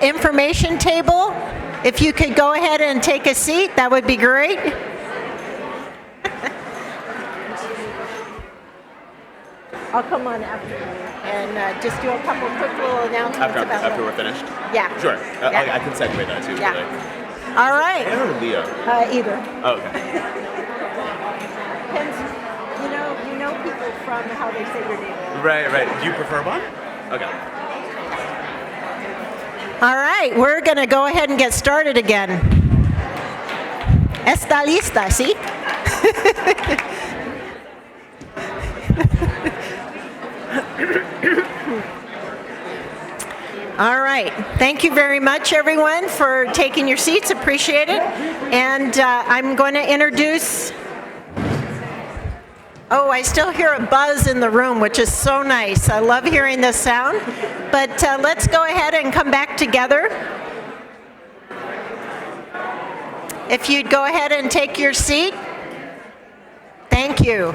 information table, if you could go ahead and take a seat, that would be great. I'll come on after you and just do a couple quick little announcements After we're finished? Yeah. Sure. Yeah. I can segue that too. Yeah. Really. All right. Anna or Leo? Either. Oh, okay. Depends. You know people from how they say your name. Right. Do you prefer one? Okay. All right, we're going to go ahead and get started again. ¿Está lista, sí? All right. Thank you very much, everyone, for taking your seats. Appreciate it. And I'm going to introduce... Oh, I still hear a buzz in the room, which is so nice. I love hearing this sound. But let's go ahead and come back together. If you'd go ahead and take your seat. Thank you.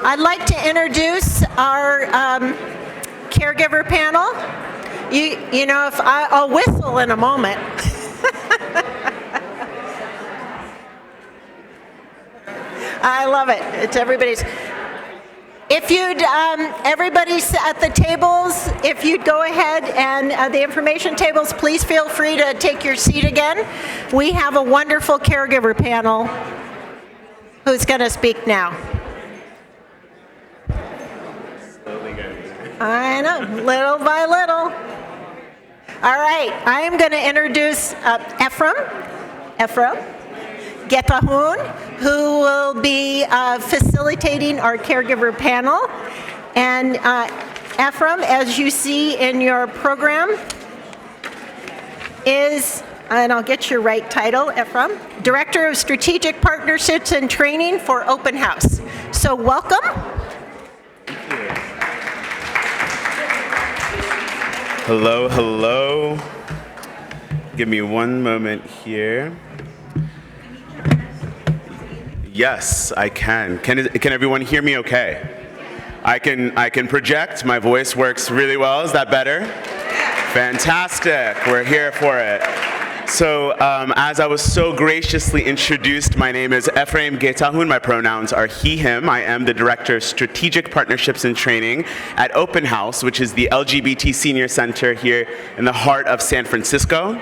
I'd like to introduce our caregiver panel. You know, if I'll whistle in a moment. I love it. It's everybody's. If you'd, everybody's at the tables, if you'd go ahead and the information tables, please feel free to take your seat again. We have a wonderful caregiver panel who's going to speak now. I know, little by little. All right, I am going to introduce Ephraim Getahun, who will be facilitating our caregiver panel. And Ephraim, as you see in your program, is, and I'll get your right title, Ephraim, Director of Strategic Partnerships and Training for Open House. So welcome. Hello. Give me one moment here. Yes, I can. Can everyone hear me okay? I can project. My voice works really well. Is that better? Fantastic. We're here for it. So as I was so graciously introduced, my name is Ephraim Getahun. My pronouns are he, him. I am the Director of Strategic Partnerships and Training at Open House, which is the LGBT Senior Center here in the heart of San Francisco.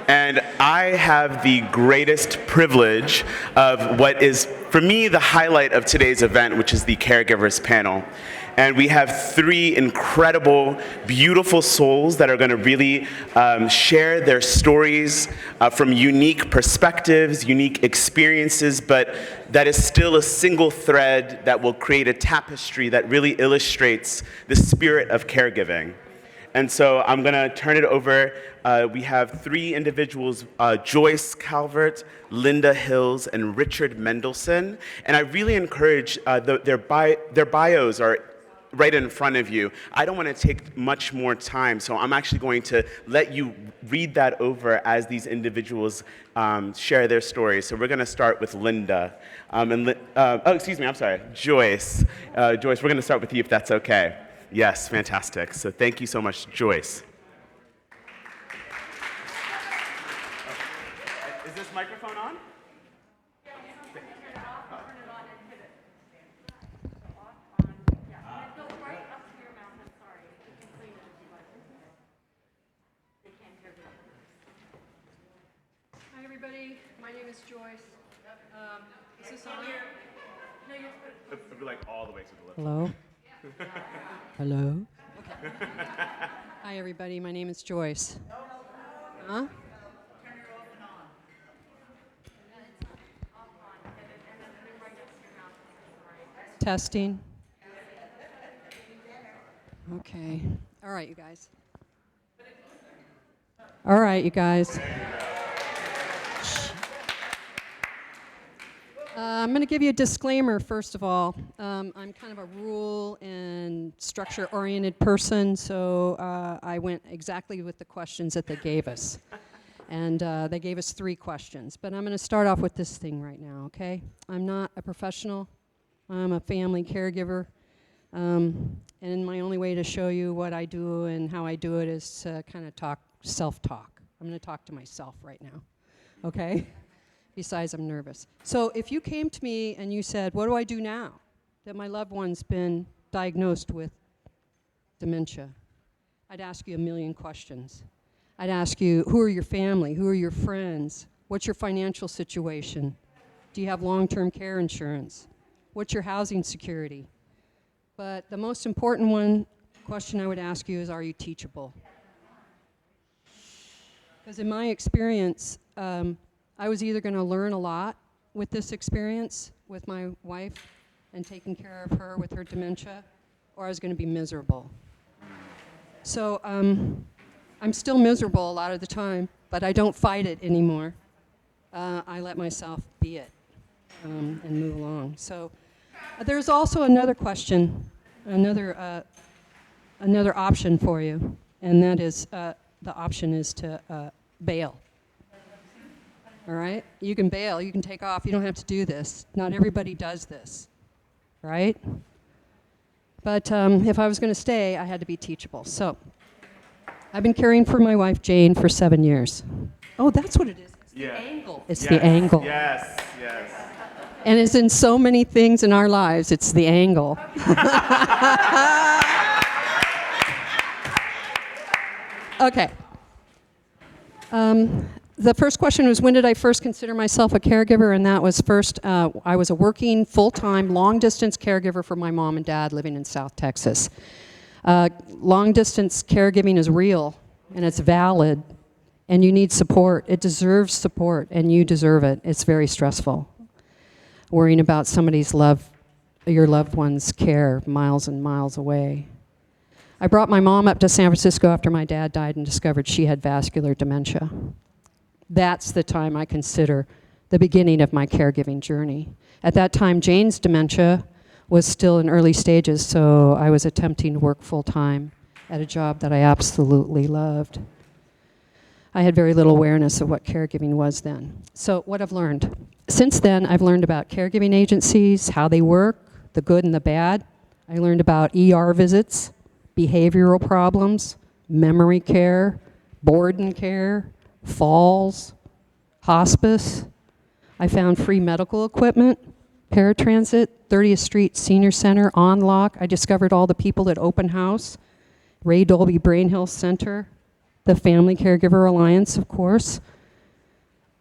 And I have the greatest privilege of what is, for me, the highlight of today's event, which is the Caregivers panel. And we have three incredible, beautiful souls that are going to really share their stories from unique perspectives, unique experiences, but that is still a single thread that will create a tapestry that really illustrates the spirit of caregiving. And so I'm going to turn it over. We have three individuals, Joyce Calvert, Linda Hills, and Richard Mendelson. And I really encourage, their bios are right in front of you. I don't want to take much more time, so I'm actually going to let you read that over as these individuals share their stories. So we're going to start with Linda. Joyce. Joyce, we're going to start with you if that's okay. Yes, fantastic. So thank you so much, Joyce. Is this microphone on? Yeah, turn it off and hit it. It goes right up to your mouth. I'm sorry. You can clean it if you like. They can't hear you. Hi, everybody. My name is Joyce. Is this on? No, you have to put it. It'll be like all the way to the left. Hello? Hello? Okay. Hi, everybody. My name is Joyce. Huh? Testing. Okay. All right, you guys. All right, you guys. I'm going to give you a disclaimer, first of all. I'm kind of a rule and structure-oriented person, so I went exactly with the questions that they gave us. And they gave us 3 questions. But I'm going to start off with this thing right now, okay? I'm not a professional. I'm a family caregiver. And my only way to show you what I do and how I do it is to kind of self-talk. I'm going to talk to myself right now, okay? Besides, I'm nervous. So if you came to me and you said, what do I do now that my loved one's been diagnosed with dementia? I'd ask you a million questions. I'd ask you, who are your family? Who are your friends? What's your financial situation? Do you have long-term care insurance? What's your housing security? But the most important question I would ask you is, are you teachable? Because in my experience, I was either going to learn a lot with this experience with my wife and taking care of her with her dementia, or I was going to be miserable. So I'm still miserable a lot of the time, but I don't fight it anymore. I let myself be it and move along. So there's also another question, another option for you, and that is the option is to bail. All right? You can bail, you can take off, you don't have to do this. Not everybody does this, right? But if I was going to stay, I had to be teachable. So I've been caring for my wife, Jane, for 7 years. Oh, that's what it is. It's the angle. It's the angle. Yes, yes. And it's in so many things in our lives, it's the angle. Okay. The first question was, when did I first consider myself a caregiver? And that was first, I was a working, full-time, long-distance caregiver for my mom and dad living in South Texas. Long-distance caregiving is real, and it's valid, and you need support. It deserves support, and you deserve it. It's very stressful, worrying about your loved one's care miles and miles away. I brought my mom up to San Francisco after my dad died and discovered she had vascular dementia. That's the time I consider the beginning of my caregiving journey. At that time, Jane's dementia was still in early stages, so I was attempting to work full-time at a job that I absolutely loved. I had very little awareness of what caregiving was then. So what I've learned. Since then, I've learned about caregiving agencies, how they work, the good and the bad. I learned about ER visits, behavioral problems, memory care, board care, falls, hospice. I found free medical equipment, paratransit, 30th Street Senior Center, On Lock. I discovered all the people at Open House, Ray Dolby Brain Health Center, the Family Caregiver Alliance, of course,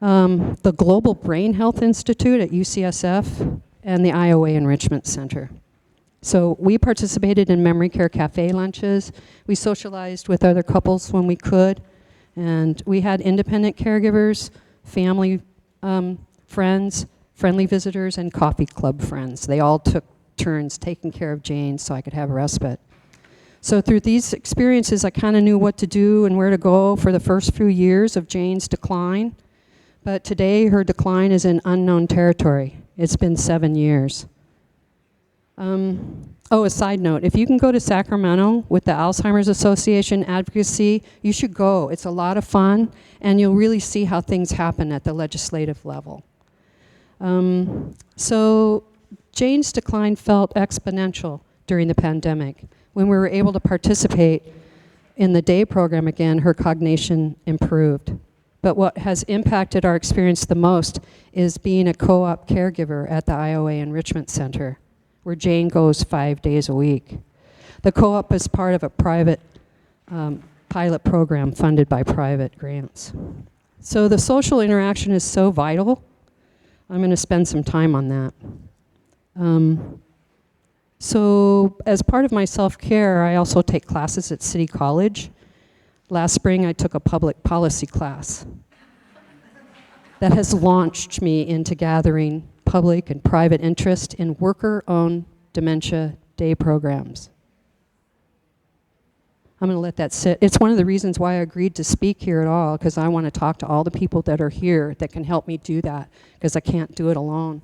the Global Brain Health Institute at UCSF, and the Iowa Enrichment Center. So we participated in memory care cafe lunches. We socialized with other couples when we could. And we had independent caregivers, family friends, friendly visitors, and coffee club friends. They all took turns taking care of Jane so I could have respite. So through these experiences, I kind of knew what to do and where to go for the first few years of Jane's decline. But today, her decline is in unknown territory. It's been 7 years. A side note, if you can go to Sacramento with the Alzheimer's Association advocacy, you should go. It's a lot of fun, and you'll really see how things happen at the legislative level. So Jane's decline felt exponential during the pandemic. When we were able to participate in the day program again, her cognition improved. But what has impacted our experience the most is being a co-op caregiver at the Iowa Enrichment Center, where Jane goes 5 days a week. The co-op is part of a private pilot program funded by private grants. So the social interaction is so vital. I'm going to spend some time on that. So as part of my self-care, I also take classes at City College. Last spring, I took a public policy class that has launched me into gathering public and private interest in worker-owned dementia day programs. I'm going to let that sit. It's one of the reasons why I agreed to speak here at all, because I want to talk to all the people that are here that can help me do that, because I can't do it alone.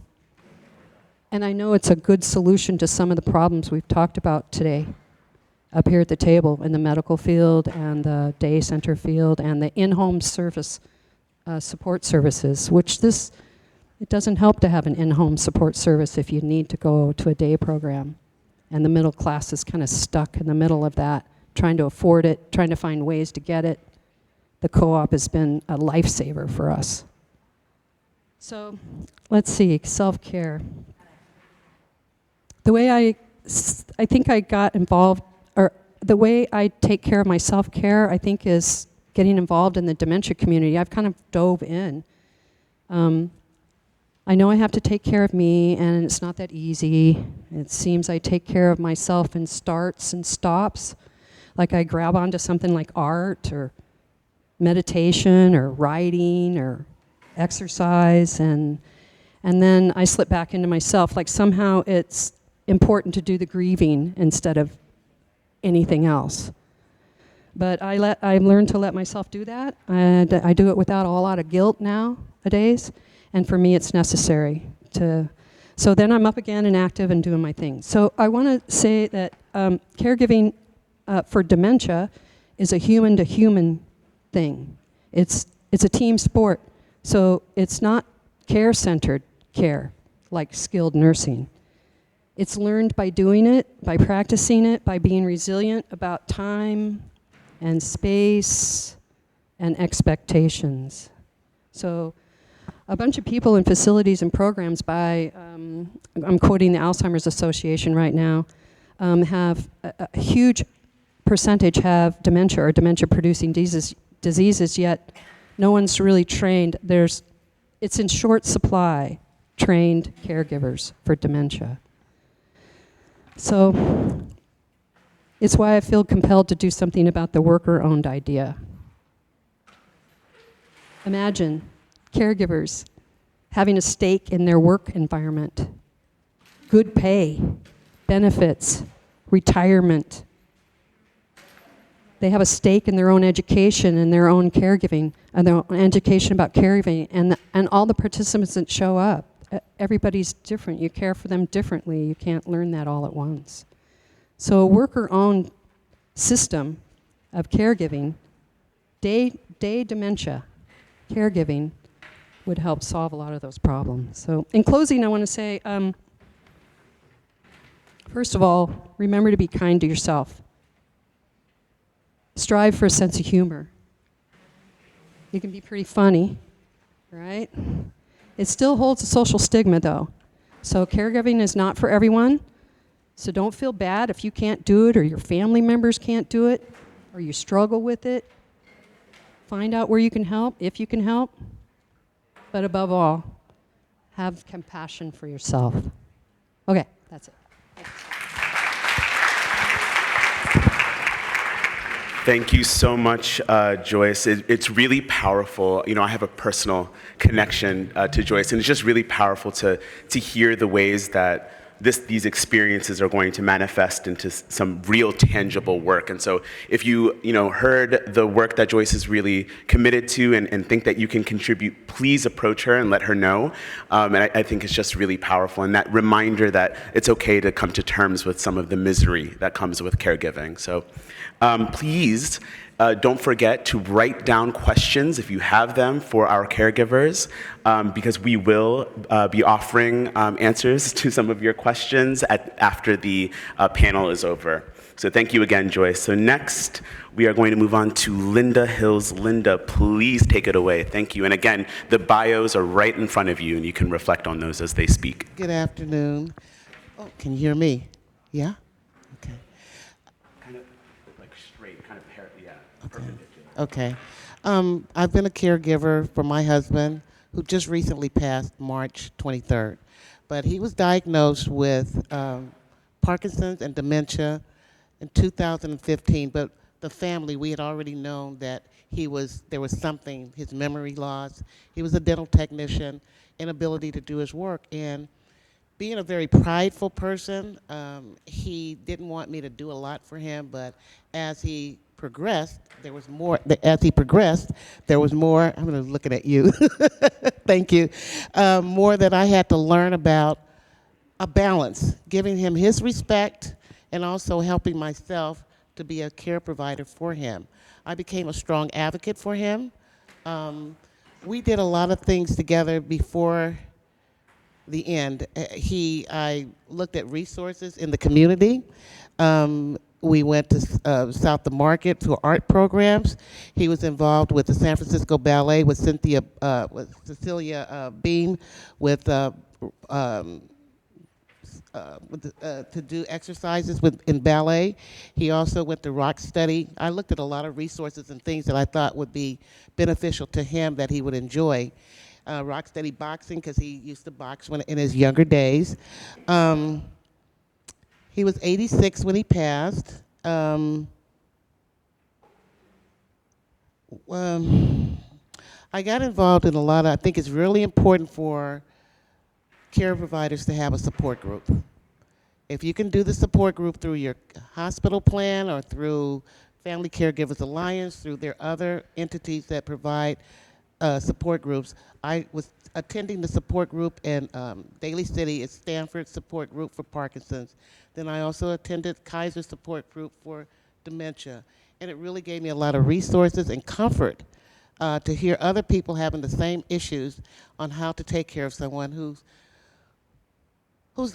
And I know it's a good solution to some of the problems we've talked about today up here at the table in the medical field and the day center field and the in-home service support services, which it doesn't help to have an in-home support service if you need to go to a day program And the middle class is kind of stuck in the middle of that, trying to afford it, trying to find ways to get it. The co-op has been a lifesaver for us. So let's see, self-care. The way I think I got involved, or the way I take care of my self-care, I think, is getting involved in the dementia community. I've kind of dove in. I know I have to take care of me, and it's not that easy. It seems I take care of myself in starts and stops. Like I grab onto something like art or meditation or writing or exercise, and then I slip back into myself. Like somehow it's important to do the grieving instead of anything else. But I learned to let myself do that, and I do it without a whole lot of guilt nowadays. And for me, it's necessary to. So then I'm up again and active and doing my thing. So I want to say that caregiving for dementia is a human-to-human thing. It's a team sport. So it's not care-centered care like skilled nursing. It's learned by doing it, by practicing it, by being resilient about time and space and expectations. So a bunch of people in facilities and programs by, I'm quoting the Alzheimer's Association right now, have a huge percentage have dementia or dementia-producing diseases, yet no one's really trained. It's in short supply, trained caregivers for dementia. So it's why I feel compelled to do something about the worker-owned idea. Imagine caregivers having a stake in their work environment, good pay, benefits, retirement. They have a stake in their own education and their own caregiving, and their own education about caregiving, and all the participants that show up. Everybody's different. You care for them differently. You can't learn that all at once. So a worker-owned system of caregiving, day dementia caregiving, would help solve a lot of those problems. So in closing, I want to say, first of all, remember to be kind to yourself. Strive for a sense of humor. You can be pretty funny, right? It still holds a social stigma, though. So caregiving is not for everyone. So don't feel bad if you can't do it, or your family members can't do it, or you struggle with it. Find out where you can help, if you can help. But above all, have compassion for yourself. Okay, that's it. Thank you so much, Joyce. It's really powerful. You know, I have a personal connection to Joyce, and it's just really powerful to hear the ways that these experiences are going to manifest into some real tangible work. And so if you heard the work that Joyce is really committed to and think that you can contribute, please approach her and let her know. And I think it's just really powerful. And that reminder that it's okay to come to terms with some of the misery that comes with caregiving. So please don't forget to write down questions if you have them for our caregivers, because we will be offering answers to some of your questions after the panel is over. So thank you again, Joyce. So next, we are going to move on to Linda Hills. Linda, please take it away. Thank you. And again, the bios are right in front of you, and you can reflect on those as they speak. Good afternoon. Oh, can you hear me? Yeah? Okay. Kind of like straight, kind of yeah, Okay. perpendicular. Okay. I've been a caregiver for my husband, who just recently passed March 23rd. But he was diagnosed with Parkinson's and dementia in 2015. But the family, we had already known that there was something, his memory loss. He was a dental technician, inability to do his work. And being a very prideful person, he didn't want me to do a lot for him, but as he progressed, there was more. I'm going to look at you. Thank you. More that I had to learn about a balance, giving him his respect and also helping myself to be a care provider for him. I became a strong advocate for him. We did a lot of things together before the end. I looked at resources in the community. We went to South the Market for art programs. He was involved with the San Francisco Ballet with Cecilia Beam, to do exercises in ballet. He also went to rock study. I looked at a lot of resources and things that I thought would be beneficial to him that he would enjoy. Rock study boxing because he used to box in his younger days. He was 86 when he passed. I got involved in a lot of, I think it's really important for care providers to have a support group. If you can do the support group through your hospital plan or through Family Caregivers Alliance, through their other entities that provide support groups. I was attending the support group in Daly City, it's Stanford Support Group for Parkinson's. Then I also attended Kaiser Support Group for dementia. And it really gave me a lot of resources and comfort to hear other people having the same issues on how to take care of someone who's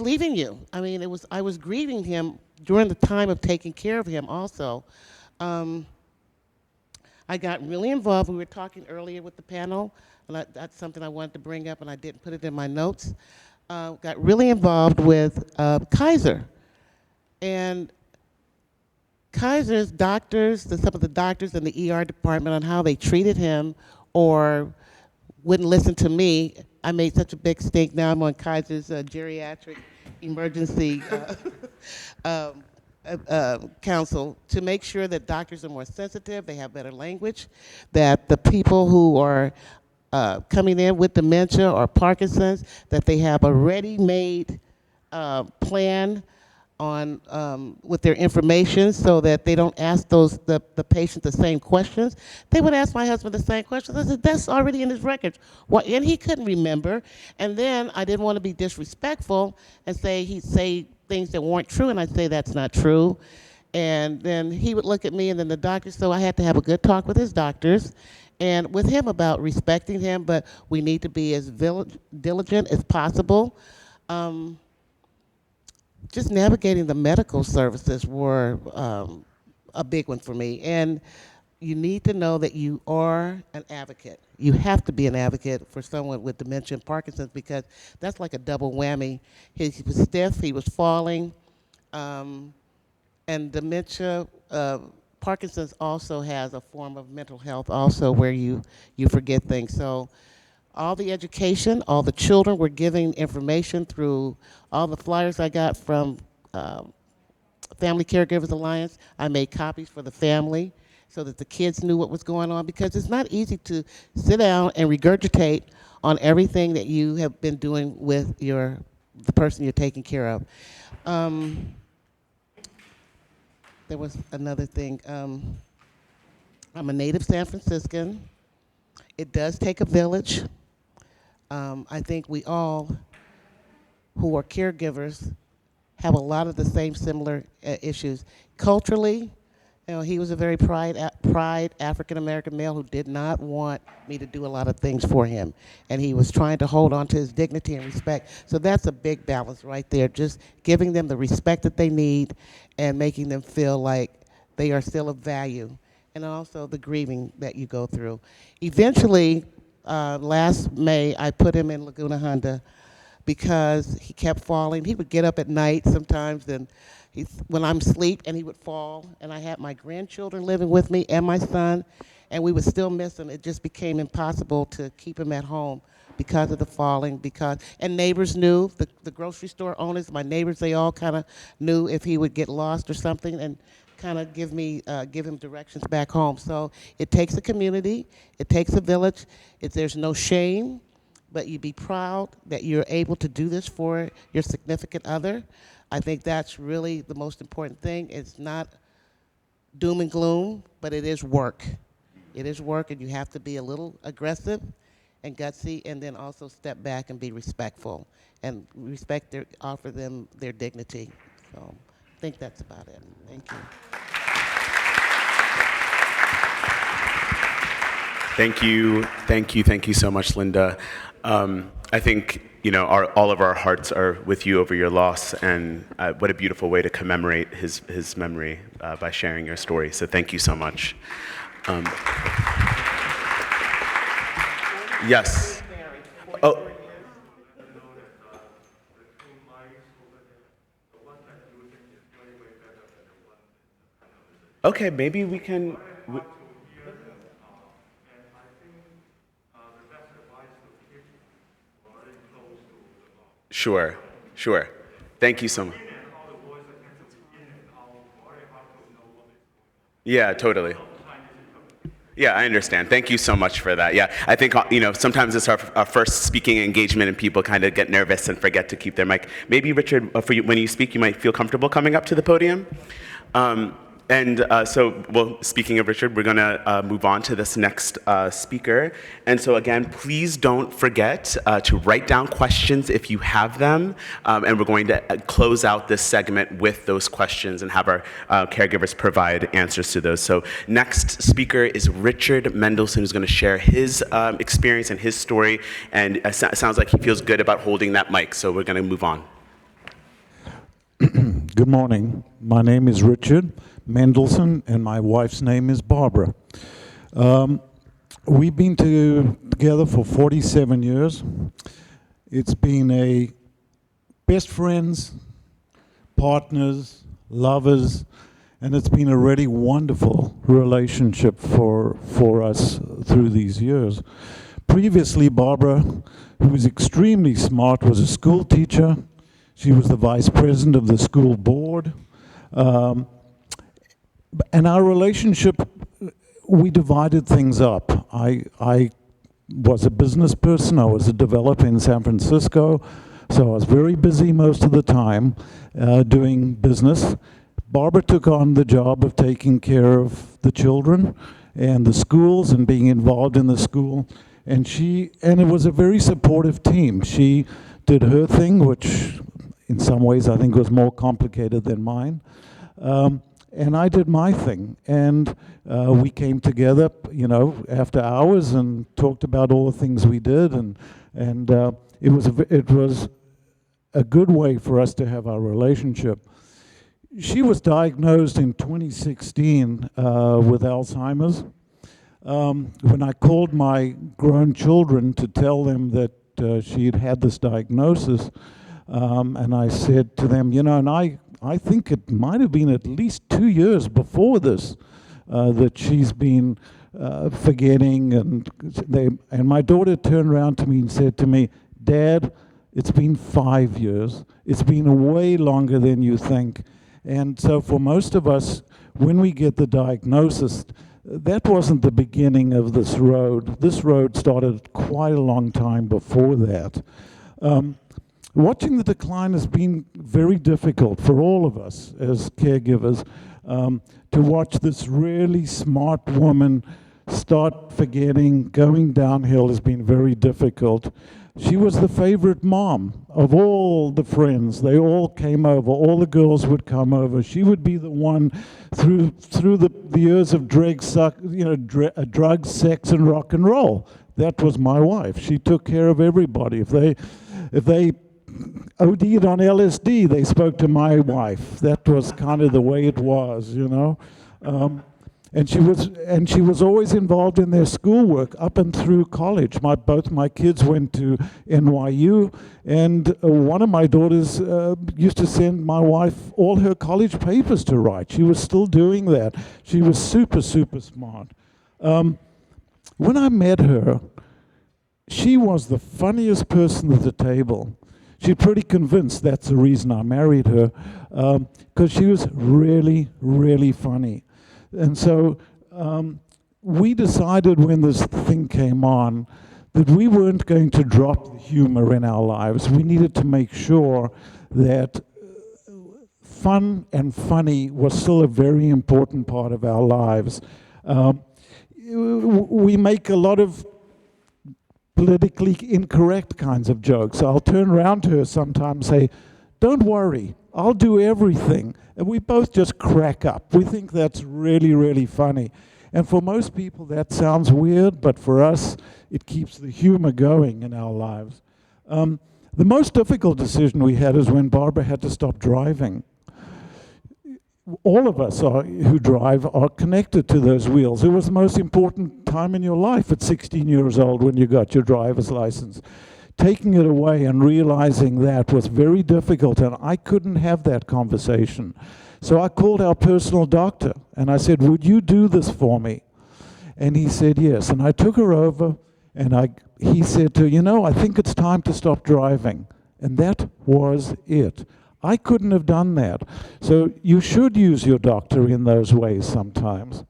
leaving you. I mean, I was grieving him during the time of taking care of him also. I got really involved. We were talking earlier with the panel, and that's something I wanted to bring up, and I didn't put it in my notes. Got really involved with Kaiser. And Kaiser's doctors, some of the doctors in the ER department on how they treated him or wouldn't listen to me. I made such a big stink. Now I'm on Kaiser's geriatric emergency council to make sure that doctors are more sensitive, they have better language, that the people who are coming in with dementia or Parkinson's, that they have a ready-made plan on with their information so that they don't ask the patient the same questions. They would ask my husband the same questions. I said, that's already in his records. Well, and he couldn't remember. And then I didn't want to be disrespectful and he'd say things that weren't true, and I'd say that's not true. And then he would look at me and then the doctor, so I had to have a good talk with his doctors and with him about respecting him, but we need to be as diligent as possible. Just navigating the medical services were a big one for me. And you need to know that you are an advocate. You have to be an advocate for someone with dementia and Parkinson's because that's like a double whammy. He was stiff, he was falling, and dementia, Parkinson's also has a form of mental health also where you forget things. So all the education, all the children were giving information through all the flyers I got from Family Caregivers Alliance. I made copies for the family so that the kids knew what was going on because it's not easy to sit down and regurgitate on everything that you have been doing with the person you're taking care of. There was another thing. I'm a native San Franciscan. It does take a village. I think we all who are caregivers have a lot of the same similar issues. Culturally, he was a very pride African-American male who did not want me to do a lot of things for him. And he was trying to hold on to his dignity and respect. So that's a big balance right there, just giving them the respect that they need and making them feel like they are still of value. And also the grieving that you go through. Eventually, last May, I put him in Laguna Honda because he kept falling. He would get up at night sometimes and when I'm asleep and he would fall. And I had my grandchildren living with me and my son, and we would still miss him. It just became impossible to keep him at home because of the falling. And neighbors knew, the grocery store owners, my neighbors, they all kind of knew if he would get lost or something and kind of give him directions back home. So it takes a community, it takes a village. There's no shame, but you be proud that you're able to do this for your significant other. I think that's really the most important thing. It's not doom and gloom, but it is work. It is work, and you have to be a little aggressive and gutsy, and then also step back and be respectful and offer them their dignity. So I think that's about it. Thank you. Thank you so much, Linda. I think all of our hearts are with you over your loss, and what a beautiful way to commemorate his memory by sharing your story. So thank you so much. Yes. Oh. Okay, maybe we can. Sure, sure. Thank you so much. Yeah, totally. Yeah, I understand. Thank you so much for that. Yeah, I think, sometimes it's our first speaking engagement and people kind of get nervous and forget to keep their mic. Maybe, Richard, for you, when you speak, you might feel comfortable coming up to the podium. Speaking of Richard, we're going to move on to this next speaker. And so again, please don't forget to write down questions if you have them. And we're going to close out this segment with those questions and have our caregivers provide answers to those. So next speaker is Richard Mendelson, who's going to share his experience and his story. And it sounds like he feels good about holding that mic. So we're going to move on. Good morning. My name is Richard Mendelson, and my wife's name is Barbara. We've been together for 47 years. It's been a best friends, partners, lovers, and it's been a really wonderful relationship for us through these years. Previously, Barbara, who was extremely smart, was a school teacher. She was the vice president of the school board. And our relationship, we divided things up. I was a business person. I was a developer in San Francisco, so I was very busy most of the time doing business. Barbara took on the job of taking care of the children and the schools and being involved in the school. And it was a very supportive team. She did her thing, which in some ways I think was more complicated than mine. And I did my thing, and we came together, after hours and talked about all the things we did, and it was a good way for us to have our relationship. She was diagnosed in 2016 with Alzheimer's. When I called my grown children to tell them that she had had this diagnosis, and I said to them, and I think it might have been at least 2 years before this that she's been forgetting. And my daughter turned around to me and said to me, "Dad, it's been 5 years. It's been way longer than you think." And so for most of us, when we get the diagnosis, that wasn't the beginning of this road. This road started quite a long time before that. Watching the decline has been very difficult for all of us as caregivers. To watch this really smart woman start forgetting, going downhill has been very difficult. She was the favorite mom of all the friends. They all came over. All the girls would come over. She would be the one through the years of drugs, sex, and rock and roll. That was my wife. She took care of everybody. If they OD'd on LSD, they spoke to my wife. That was kind of the way it was, And she was always involved in their schoolwork up and through college. Both my kids went to NYU, and one of my daughters used to send my wife all her college papers to write. She was still doing that. She was super, super smart. When I met her, she was the funniest person at the table. She's pretty convinced that's the reason I married her, because she was really, really funny. And so we decided when this thing came on that we weren't going to drop the humor in our lives. We needed to make sure that fun and funny was still a very important part of our lives. We make a lot of politically incorrect kinds of jokes. I'll turn around to her sometimes and say, "Don't worry, I'll do everything." And we both just crack up. We think that's really, really funny. And for most people that sounds weird, but for us, it keeps the humor going in our lives. The most difficult decision we had is when Barbara had to stop driving. All of us who drive are connected to those wheels. It was the most important time in your life at 16 years old when you got your driver's license. Taking it away and realizing that was very difficult, and I couldn't have that conversation. So I called our personal doctor, and I said, would you do this for me? And he said yes, and I took her over, and he said to her, I think it's time to stop driving. And that was it. I couldn't have done that. So you should use your doctor in those ways sometimes.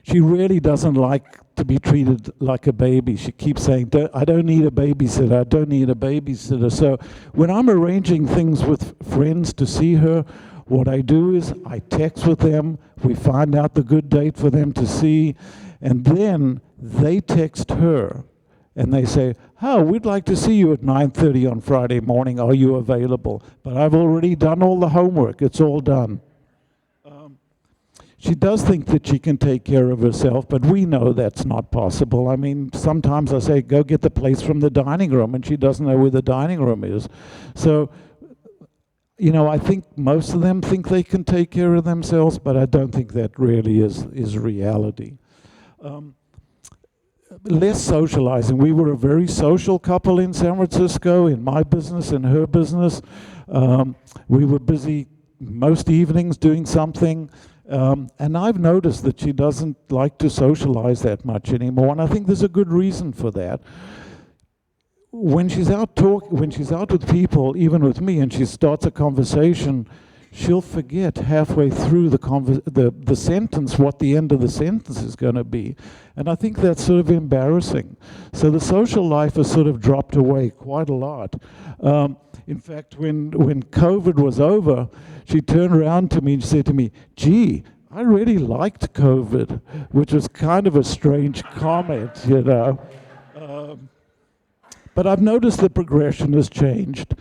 She really doesn't like to be treated like a baby. She keeps saying, I don't need a babysitter, I don't need a babysitter. So when I'm arranging things with friends to see her, what I do is I text with them, we find out the good date for them to see, and then they text her. And they say, we'd like to see you at 9:30 on Friday morning. Are you available? But I've already done all the homework. It's all done. She does think that she can take care of herself, but we know that's not possible. I mean, sometimes I say, go get the plates from the dining room, and she doesn't know where the dining room is. So, I think most of them think they can take care of themselves, but I don't think that really is reality. Less socializing. We were a very social couple in San Francisco, in my business, in her business. We were busy most evenings doing something. And I've noticed that she doesn't like to socialize that much anymore, and I think there's a good reason for that. When she's out with people, even with me, and she starts a conversation, she'll forget halfway through the sentence what the end of the sentence is going to be. And I think that's sort of embarrassing. So the social life has sort of dropped away quite a lot. In fact, when COVID was over, she turned around to me and said to me, gee, I really liked COVID, which was kind of a strange comment, But I've noticed the progression has changed.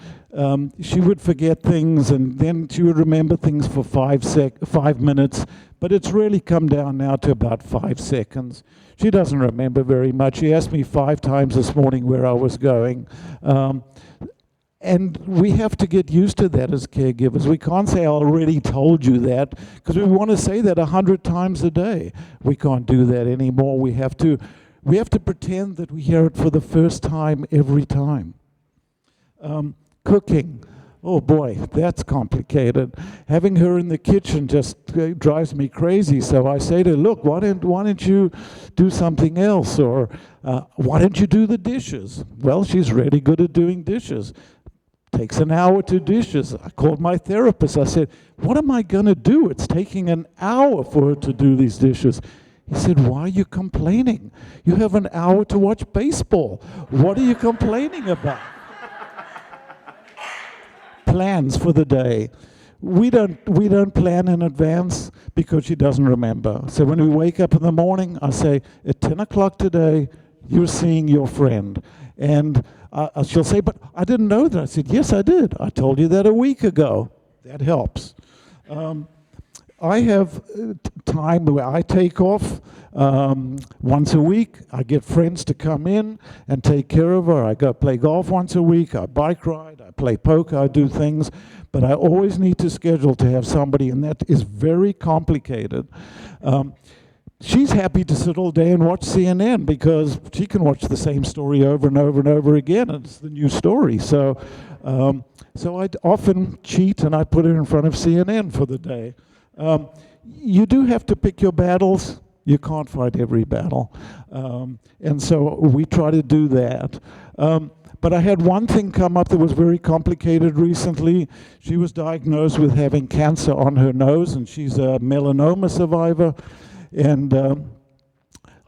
She would forget things, and then she would remember things for 5 minutes, but it's really come down now to about 5 seconds. She doesn't remember very much. She asked me 5 times this morning where I was going. And we have to get used to that as caregivers. We can't say, I already told you that, because we want to say that 100 times a day. We can't do that anymore. We have to pretend that we hear it for the first time every time. Cooking. Oh boy, that's complicated. Having her in the kitchen just drives me crazy. So I say to her, look, why don't you do something else? Or why don't you do the dishes? Well, she's really good at doing dishes. Takes an hour to dishes. I called my therapist. I said, what am I going to do? It's taking an hour for her to do these dishes. He said, why are you complaining? You have an hour to watch baseball. What are you complaining about? Plans for the day. We don't plan in advance because she doesn't remember. So when we wake up in the morning, I say, at 10 o'clock today, you're seeing your friend. And she'll say, but I didn't know that. I said, yes, I did. I told you that a week ago. That helps. I have time where I take off once a week. I get friends to come in and take care of her. I go play golf once a week. I bike ride. I play poker. I do things. But I always need to schedule to have somebody, and that is very complicated. She's happy to sit all day and watch CNN because she can watch the same story over and over and over again, and it's the new story. So I often cheat, and I put her in front of CNN for the day. You do have to pick your battles. You can't fight every battle. And so we try to do that. But I had one thing come up that was very complicated recently. She was diagnosed with having cancer on her nose, and she's a melanoma survivor. And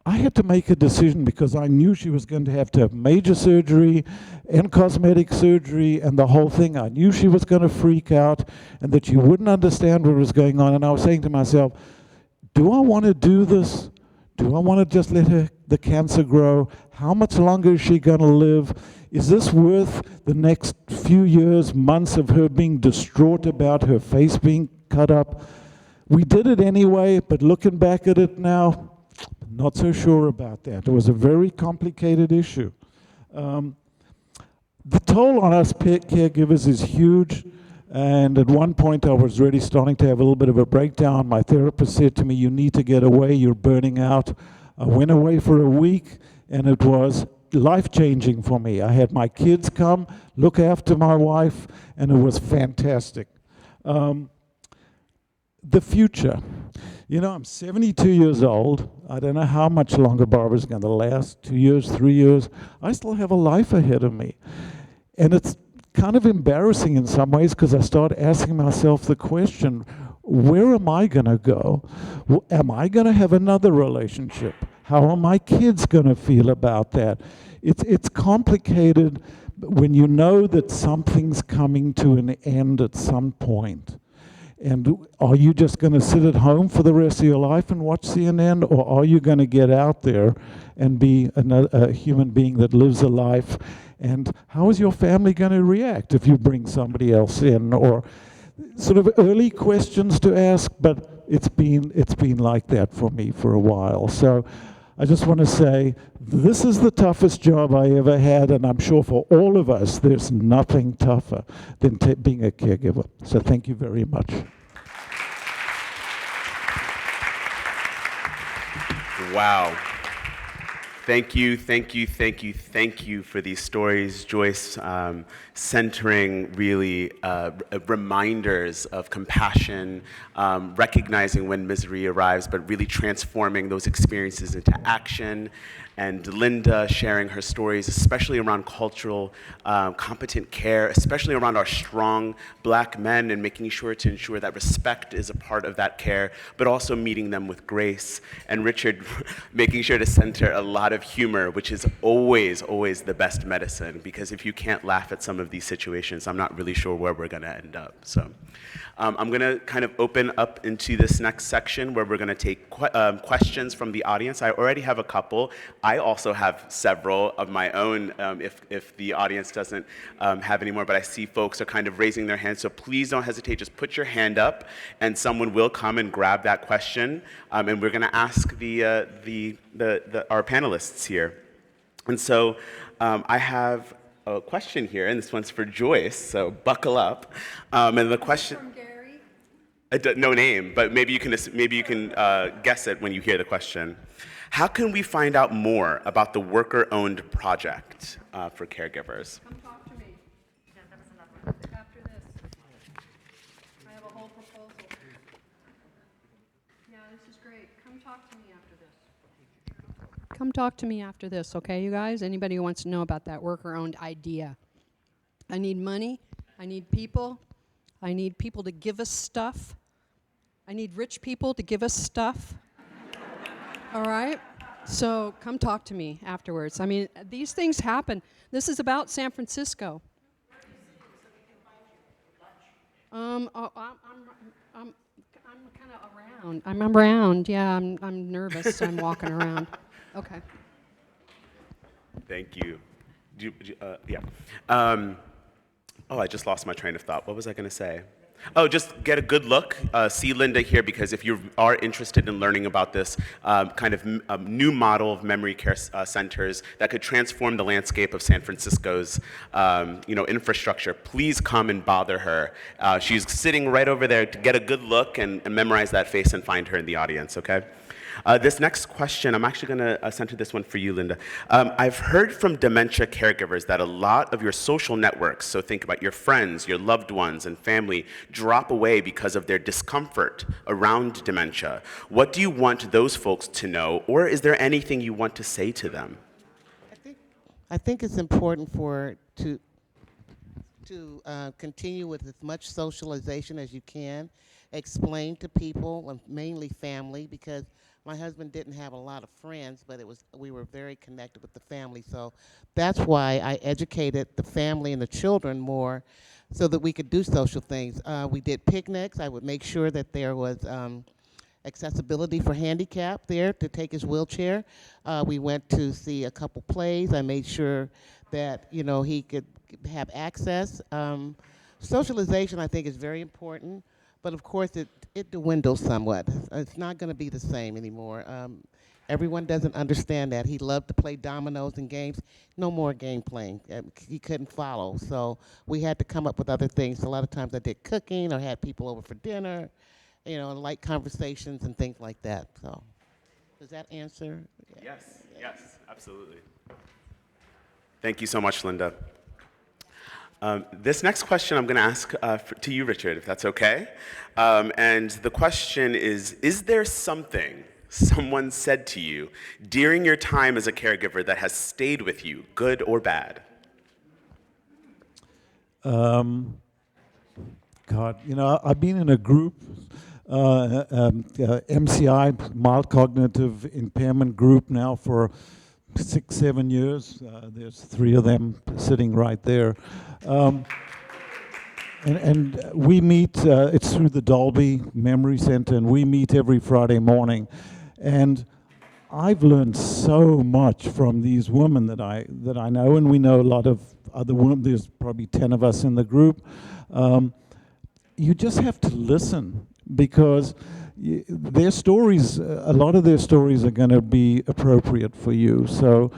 I had to make a decision because I knew she was going to have major surgery and cosmetic surgery and the whole thing. I knew she was going to freak out and that she wouldn't understand what was going on. And I was saying to myself, do I want to do this? Do I want to just let the cancer grow? How much longer is she going to live? Is this worth the next few years, months of her being distraught about her face being cut up? We did it anyway, but looking back at it now, not so sure about that. It was a very complicated issue. The toll on us caregivers is huge. And at one point, I was really starting to have a little bit of a breakdown. My therapist said to me, "You need to get away, you're burning out." I went away for a week, and it was life-changing for me. I had my kids come, look after my wife, and it was fantastic. The future. You know, I'm 72 years old. I don't know how much longer Barbara's going to last, 2 years, 3 years. I still have a life ahead of me. And it's kind of embarrassing in some ways because I start asking myself the question, where am I going to go? Am I going to have another relationship? How are my kids going to feel about that? It's complicated when you know that something's coming to an end at some point. And are you just going to sit at home for the rest of your life and watch CNN, or are you going to get out there and be a human being that lives a life? And how is your family going to react if you bring somebody else in? Or sort of early questions to ask, but it's been like that for me for a while. So I just want to say, this is the toughest job I ever had, and I'm sure for all of us, there's nothing tougher than being a caregiver. So thank you very much. Wow. Thank you for these stories, Joyce, centering really reminders of compassion, recognizing when misery arrives, but really transforming those experiences into action. And Linda sharing her stories, especially around cultural competent care, especially around our strong Black men, and making sure to ensure that respect is a part of that care, but also meeting them with grace. And Richard making sure to center a lot of humor, which is always the best medicine, because if you can't laugh at some of these situations, I'm not really sure where we're gonna end up. So I'm gonna kind of open up into this next section where we're gonna take questions from the audience. I already have a couple. I also have several of my own if the audience doesn't have any more, but I see folks are kind of raising their hands, so please don't hesitate, just put your hand up and someone will come and grab that question, and we're gonna ask our panelists here. And so I have a question here, and this one's for Joyce, so buckle up. And the question, From Gary? no name, but maybe you can guess it when you hear the question. How can we find out more about the worker-owned project for caregivers? Come talk to me. After this. I have a whole proposal. Yeah, this is great. Come talk to me after this. Come talk to me after this, okay, you guys? Anybody who wants to know about that worker-owned idea. I need money. I need people. I need people to give us stuff. I need rich people to give us stuff. All right? So come talk to me afterwards. I mean, these things happen. This is about San Francisco. I'm kind of around. I'm around. Yeah, I'm nervous. So I'm walking around. Okay. Thank you. Yeah. I just lost my train of thought. What was I going to say? Oh, just get a good look. See Linda here, because if you are interested in learning about this kind of new model of memory care centers that could transform the landscape of San Francisco's infrastructure, please come and bother her. She's sitting right over there. To get a good look and memorize that face and find her in the audience, okay? This next question, I'm actually going to center this one for you, Linda. I've heard from dementia caregivers that a lot of your social networks, so think about your friends, your loved ones, and family, drop away because of their discomfort around dementia. What do you want those folks to know, or is there anything you want to say to them? I think it's important to continue with as much socialization as you can, explain to people, mainly family, because my husband didn't have a lot of friends, but we were very connected with the family. So that's why I educated the family and the children more so that we could do social things. We did picnics. I would make sure that there was accessibility for handicap there to take his wheelchair. We went to see a couple plays. I made sure that he could have access. Socialization, I think, is very important, but of course it dwindles somewhat. It's not going to be the same anymore. Everyone doesn't understand that. He loved to play dominoes and games. No more game playing. He couldn't follow. So we had to come up with other things. A lot of times I did cooking or had people over for dinner, and light conversations and things like that. So does that answer? Yeah. Yes, absolutely. Thank you so much, Linda. This next question I'm going to ask to you, Richard, if that's okay. And the question is there something someone said to you during your time as a caregiver that has stayed with you, good or bad? God, I've been in a group, MCI, mild cognitive impairment group now for 6-7 years. There's 3 of them sitting right there. And we meet, it's through the Dolby Memory Center, and we meet every Friday morning. And I've learned so much from these women that I know, and we know a lot of other women. There's probably 10 of us in the group. You just have to listen, because their stories, a lot of their stories are going to be appropriate for you. So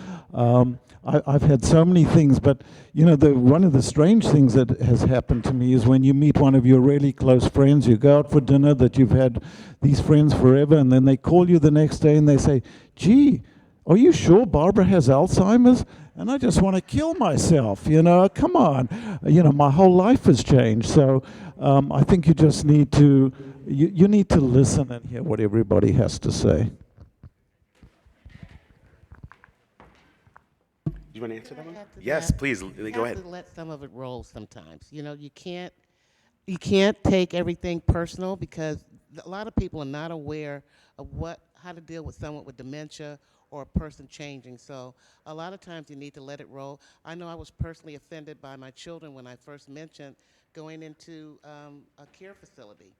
I've had so many things, but one of the strange things that has happened to me is when you meet one of your really close friends, you go out for dinner that you've had these friends forever, and then they call you the next day and they say, "Gee, are you sure Barbara has Alzheimer's?" And I just want to kill myself, come on. My whole life has changed. So I think you just need to, you need to listen and hear what everybody has to say. You want to answer that one? have to Yes, have- please, You go have ahead. to let some of it roll sometimes. You can't take everything personal, because a lot of people are not aware of how to deal with someone with dementia or a person changing. So a lot of times you need to let it roll. I know I was personally offended by my children when I first mentioned going into a care facility.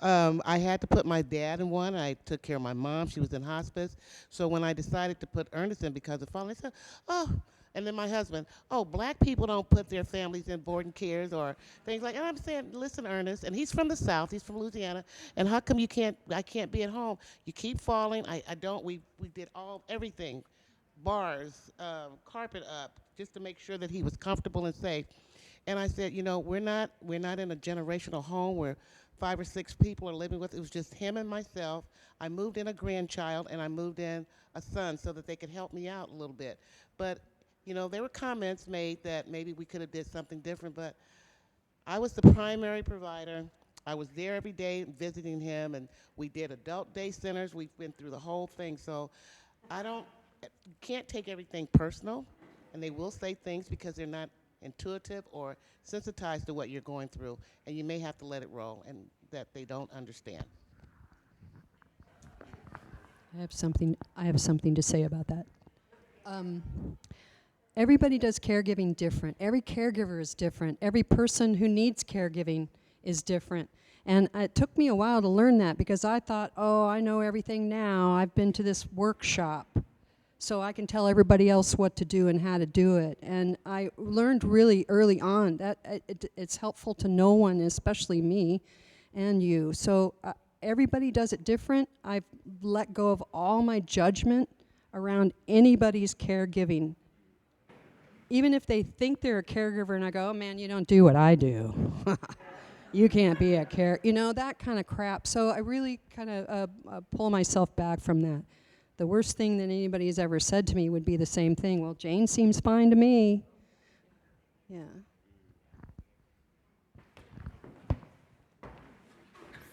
I had to put my dad in one. I took care of my mom. She was in hospice. So when I decided to put Ernest in because of falling, I said, "Oh," and then my husband, "Oh, black people don't put their families in boarding cares or things like." And I'm saying, "Listen, Ernest," and he's from the South. He's from Louisiana. And how come I can't be at home? You keep falling. I don't. We did everything, bars, carpet up, just to make sure that he was comfortable and safe. And I said, we're not in a generational home where 5 or 6 people are living with. It was just him and myself. I moved in a grandchild, and I moved in a son so that they could help me out a little bit. But there were comments made that maybe we could have did something different. But I was the primary provider. I was there every day visiting him, and we did adult day centers. We went through the whole thing. So you can't take everything personal, and they will say things because they're not intuitive or sensitized to what you're going through, and you may have to let it roll, and that they don't understand. I have something to say about that. Everybody does caregiving different. Every caregiver is different. Every person who needs caregiving is different. And it took me a while to learn that, because I thought, oh, I know everything now. I've been to this workshop, so I can tell everybody else what to do and how to do it. And I learned really early on that it's helpful to no one, especially me and you. So everybody does it different. I've let go of all my judgment around anybody's caregiving. Even if they think they're a caregiver and I go, "Oh man, you don't do what I do." You can't be a that kind of crap. So I really kind of pull myself back from that. The worst thing that anybody has ever said to me would be the same thing. "Well, Jane seems fine to me." Yeah.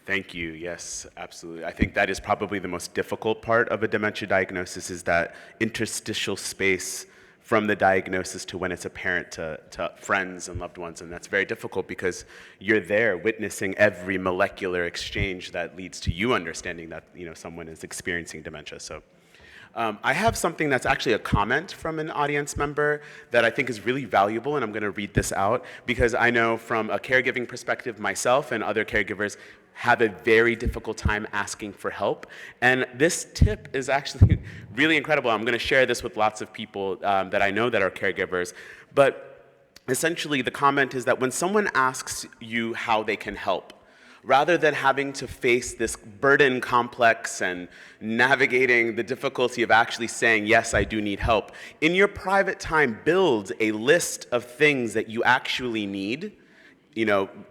Thank you. Yes, absolutely. I think that is probably the most difficult part of a dementia diagnosis, is that interstitial space from the diagnosis to when it's apparent to friends and loved ones. And that's very difficult because you're there witnessing every molecular exchange that leads to you understanding that someone is experiencing dementia. So I have something that's actually a comment from an audience member that I think is really valuable, and I'm going to read this out because I know from a caregiving perspective, myself and other caregivers have a very difficult time asking for help. And this tip is actually really incredible. I'm going to share this with lots of people that I know that are caregivers. But essentially, the comment is that when someone asks you how they can help, rather than having to face this burden complex and navigating the difficulty of actually saying, yes, I do need help. In your private time, build a list of things that you actually need,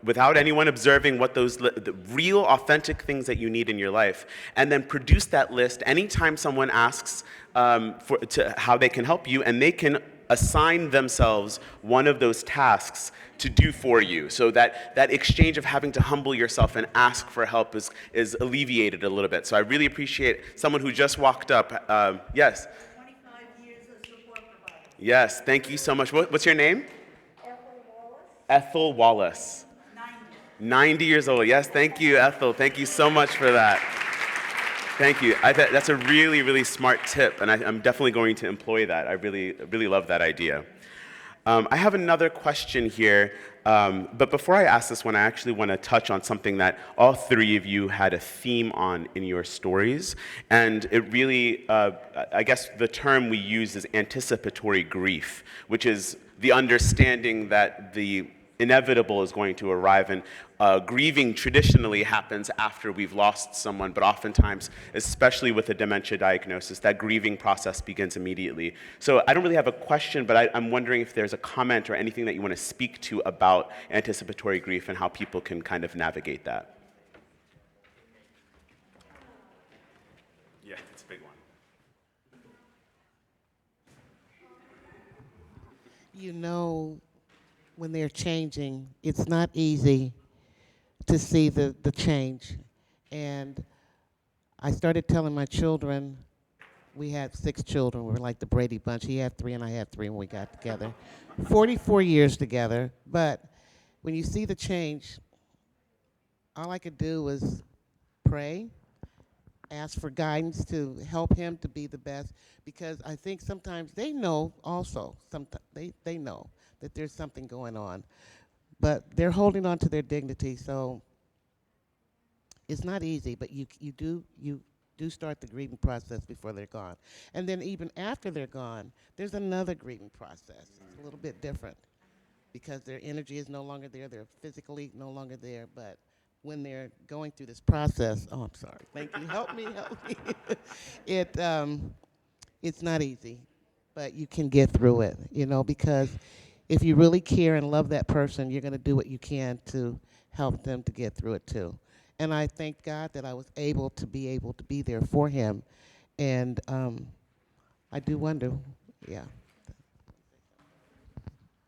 without anyone observing what the real, authentic things that you need in your life, and then produce that list anytime someone asks how they can help you, and they can assign themselves one of those tasks to do for you, so that exchange of having to humble yourself and ask for help is alleviated a little bit. So I really appreciate someone who just walked up. Yes? 25 years as support provider. Yes, thank you so much. What's your name? Ethel Wallace. 90 years old. Yes, thank you, Ethel. Thank you so much for that. Thank you. That's a really, really smart tip, and I'm definitely going to employ that. I really, really love that idea. I have another question here, but before I ask this one, I actually want to touch on something that all three of you had a theme on in your stories, and it really, I guess the term we use is anticipatory grief, which is the understanding that the inevitable is going to arrive, and grieving traditionally happens after we've lost someone, but oftentimes, especially with a dementia diagnosis, that grieving process begins immediately. So I don't really have a question, but I'm wondering if there's a comment or anything that you want to speak to about anticipatory grief and how people can kind of navigate that. Yeah, it's a big one. When they're changing, it's not easy to see the change. And I started telling my children, we had 6 children, we were like the Brady Bunch. He had 3 and I had 3 when we got together. 44 years together, but when you see the change, all I could do was pray, ask for guidance to help him to be the best, because I think sometimes they know also, they know that there's something going on, but they're holding on to their dignity, so it's not easy, but you do start the grieving process before they're gone. And then even after they're gone, there's another grieving process. It's a little bit different because their energy is no longer there, they're physically no longer there, but when they're going through this process, oh, I'm sorry, thank you, help me. It's not easy, but you can get through it, because if you really care and love that person, you're going to do what you can to help them to get through it too. And I thank God that I was able to be there for him. And I do wonder, yeah.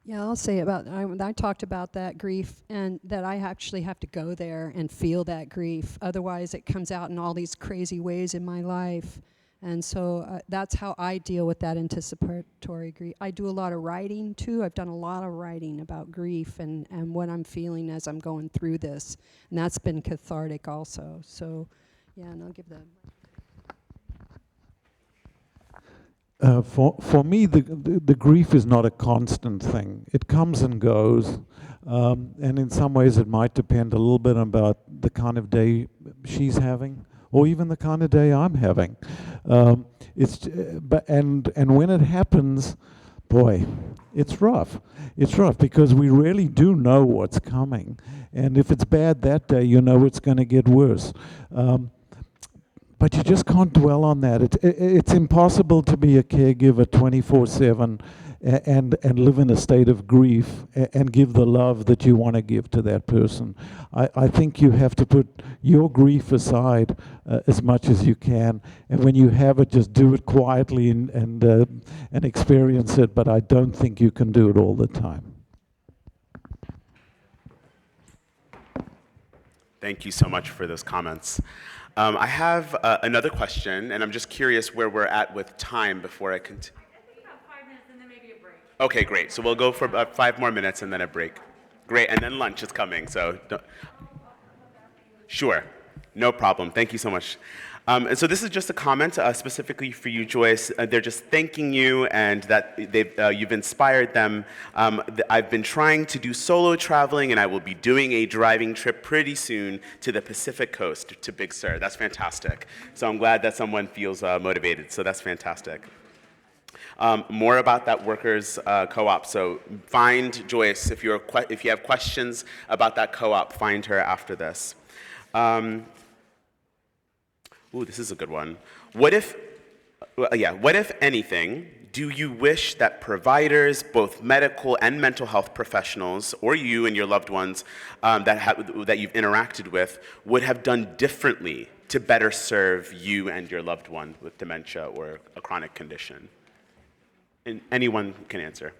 Yeah, I'll say I talked about that grief, and that I actually have to go there and feel that grief. Otherwise, it comes out in all these crazy ways in my life. And so that's how I deal with that anticipatory grief. I do a lot of writing, too. I've done a lot of writing about grief and what I'm feeling as I'm going through this. And that's been cathartic also. So, yeah, and I'll give that. For me, the grief is not a constant thing. It comes and goes, and in some ways it might depend a little bit about the kind of day she's having, or even the kind of day I'm having. And when it happens, boy, it's rough. It's rough because we really do know what's coming, and if it's bad that day, it's going to get worse. But you just can't dwell on that. It's impossible to be a caregiver 24/7 and live in a state of grief and give the love that you want to give to that person. I think you have to put your grief aside as much as you can, and when you have it, just do it quietly and experience it. But I don't think you can do it all the time. Thank you so much for those comments. I have another question, and I'm just curious where we're at with time before I continue. I think about 5 minutes and then maybe a break. Okay, great. So we'll go for about 5 more minutes and then a break. Great, and then lunch is coming, so sure, no problem. Thank you so much. And so this is just a comment specifically for you, Joyce. They're just thanking you and that you've inspired them. I've been trying to do solo traveling, and I will be doing a driving trip pretty soon to the Pacific Coast, to Big Sur. That's fantastic. So I'm glad that someone feels motivated, so that's fantastic. More about that workers co-op. So find Joyce if you have questions about that co-op. Find her after this. Ooh, this is a good one. What if anything, do you wish that providers, both medical and mental health professionals, or you and your loved ones that you've interacted with, would have done differently to better serve you and your loved one with dementia or a chronic condition? And anyone can answer.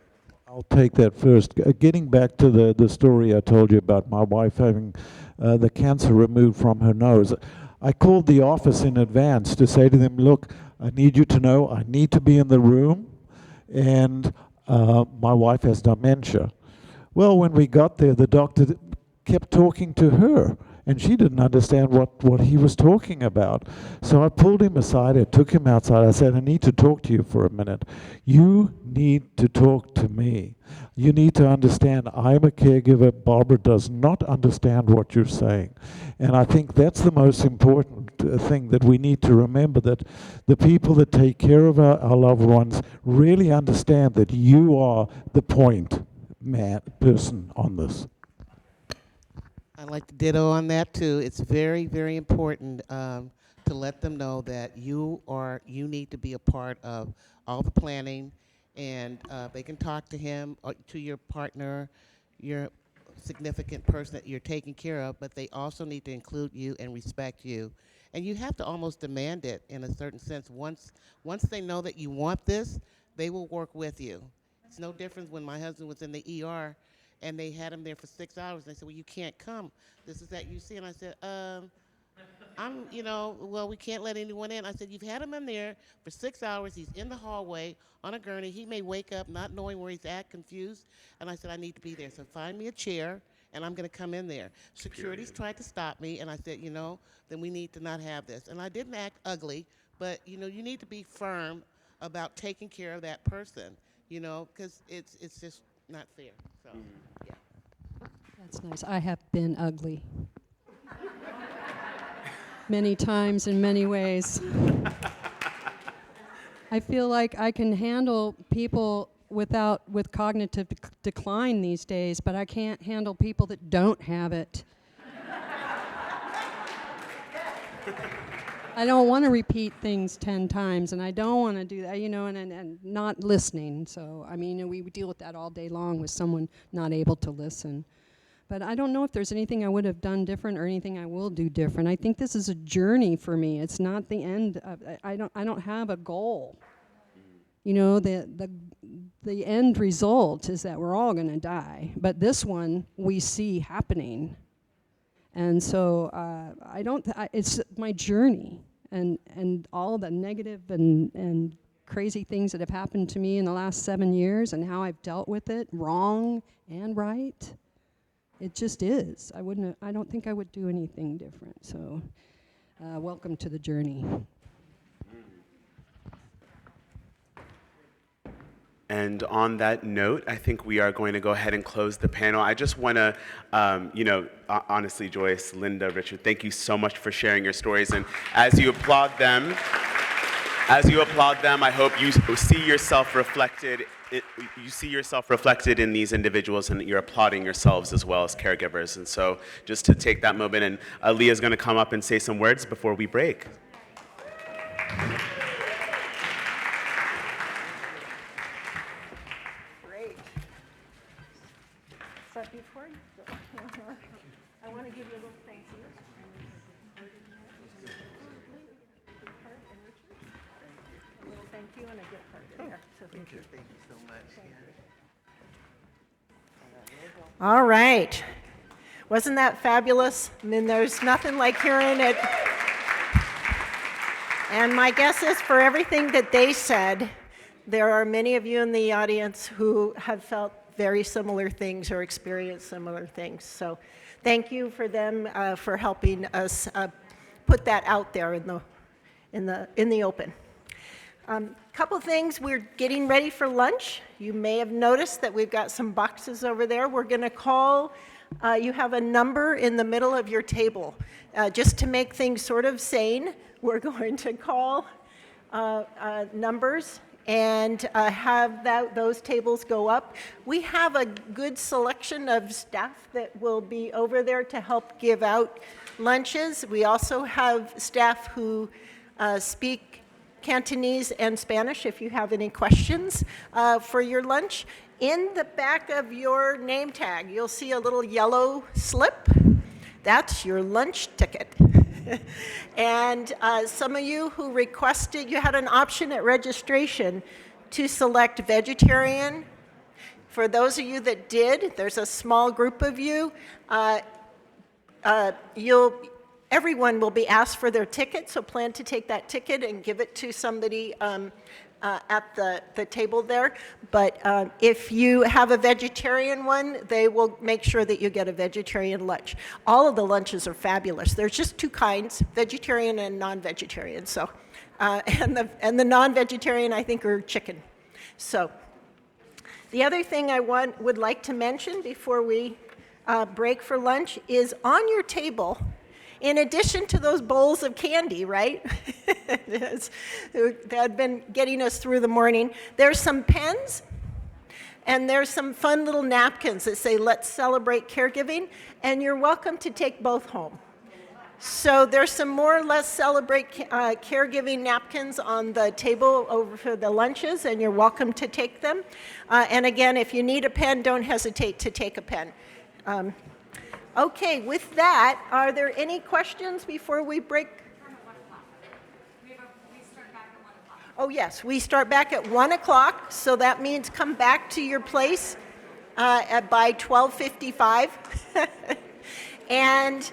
I'll take that first. Getting back to the story I told you about my wife having the cancer removed from her nose, I called the office in advance to say to them, look, I need you to know I need to be in the room, and my wife has dementia. Well, when we got there, the doctor kept talking to her, and she didn't understand what he was talking about. So I pulled him aside, I took him outside, I said, I need to talk to you for a minute. You need to talk to me. You need to understand I'm a caregiver. Barbara does not understand what you're saying. And I think that's the most important thing that we need to remember, that the people that take care of our loved ones really understand that you are the point person on this. I'd like to ditto on that too. It's very, very important to let them know that you need to be a part of all the planning, and they can talk to him or to your partner, your significant person that you're taking care of, but they also need to include you and respect you. And you have to almost demand it in a certain sense. Once they know that you want this, they will work with you. It's no different when my husband was in the ER and they had him there for 6 hours. They said, well, you can't come. This is at UC. And I said, well, we can't let anyone in. I said, you've had him in there for 6 hours. He's in the hallway on a gurney. He may wake up not knowing where he's at, confused. And I said, I need to be there. So find me a chair, and I'm going to come in there. Security's tried to stop me, and I said, then we need to not have this. And I didn't act ugly, but, you need to be firm about taking care of that person, because it's just not fair. So, yeah. That's nice. I have been ugly. Many times in many ways. I feel like I can handle people with cognitive decline these days, but I can't handle people that don't have it. I don't want to repeat things 10 times, and I don't want to do that, and not listening. So, we deal with that all day long with someone not able to listen. But I don't know if there's anything I would have done different or anything I will do different. I think this is a journey for me. It's not the end. I don't have a goal. The end result is that we're all going to die. But this one we see happening. And so it's my journey, and all the negative and crazy things that have happened to me in the last 7 years and how I've dealt with it, wrong and right. It just is. I don't think I would do anything different. So welcome to the journey. And on that note, I think we are going to go ahead and close the panel. I just want to, honestly, Joyce, Linda, Richard, thank you so much for sharing your stories. And as you applaud them, I hope you see yourself reflected. You see yourself reflected in these individuals, and you're applauding yourselves as well as caregivers. And so, just to take that moment, and Leah's going to come up and say some words before we break. But before you go, I want to give you a little thank you. A little thank you and a gift card there. So thank you. Thank you so much. All right. Wasn't that fabulous? There's nothing like hearing it. And my guess is for everything that they said, there are many of you in the audience who have felt very similar things or experienced similar things. So thank you for them for helping us put that out there in the open. Couple things, we're getting ready for lunch. You may have noticed that we've got some boxes over there. We're going to call, you have a number in the middle of your table. Just to make things sort of sane, we're going to call numbers and have those tables go up. We have a good selection of staff that will be over there to help give out lunches. We also have staff who speak Cantonese and Spanish if you have any questions for your lunch. In the back of your name tag, you'll see a little yellow slip. That's your lunch ticket. And some of you who requested, you had an option at registration to select vegetarian. For those of you that did, there's a small group of you. Everyone will be asked for their ticket, so plan to take that ticket and give it to somebody at the table there. But if you have a vegetarian one, they will make sure that you get a vegetarian lunch. All of the lunches are fabulous. There's just two kinds, vegetarian and non-vegetarian. So, and the non-vegetarian, I think, are chicken. So, the other thing I would like to mention before we break for lunch is on your table, in addition to those bowls of candy, right, that had been getting us through the morning, there's some pens and there's some fun little napkins that say, "Let's celebrate caregiving," and you're welcome to take both home. So there's some more or less celebrate caregiving napkins on the table over for the lunches, and you're welcome to take them. And again, if you need a pen, don't hesitate to take a pen. Okay, with that, are there any questions before we break? We start back at 1 o'clock. Oh yes, we start back at 1 o'clock, so that means come back to your place by 12:55. And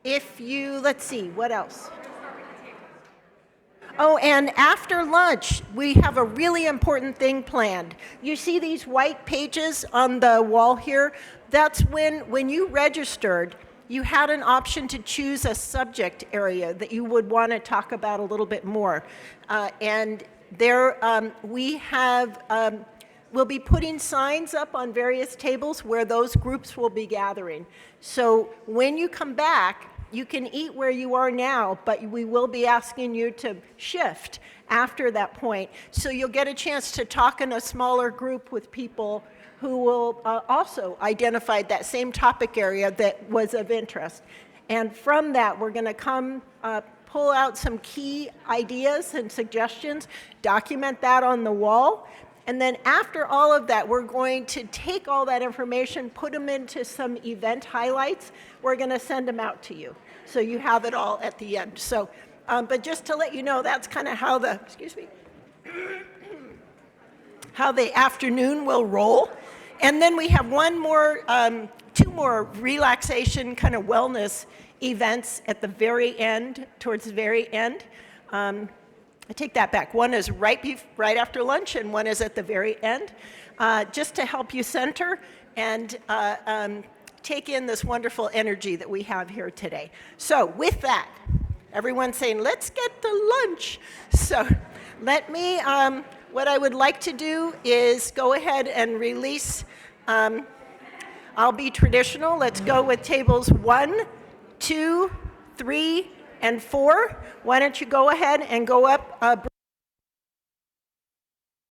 if you, let's see, what else? Oh, and after lunch, we have a really important thing planned. You see these white pages on the wall here? That's when you registered, you had an option to choose a subject area that you would want to talk about a little bit more. And there we'll be putting signs up on various tables where those groups will be gathering. So when you come back, you can eat where you are now, but we will be asking you to shift after that point. So you'll get a chance to talk in a smaller group with people who will also identify that same topic area that was of interest. And from that, we're going to pull out some key ideas and suggestions, document that on the wall. And then after all of that, we're going to take all that information, put them into some event highlights. We're going to send them out to you. So you have it all at the end. So, but just to let you know, that's kind of how how the afternoon will roll. And then we have two more relaxation kind of wellness events at the very end, towards the very end. I take that back. One is right after lunch, and one is at the very end, just to help you center and take in this wonderful energy that we have here today. So with that, everyone's saying, let's get to lunch. So let me, what I would like to do is go ahead and release, I'll be traditional. Let's go with tables 1, 2, 3, and 4. Why don't you go ahead and go up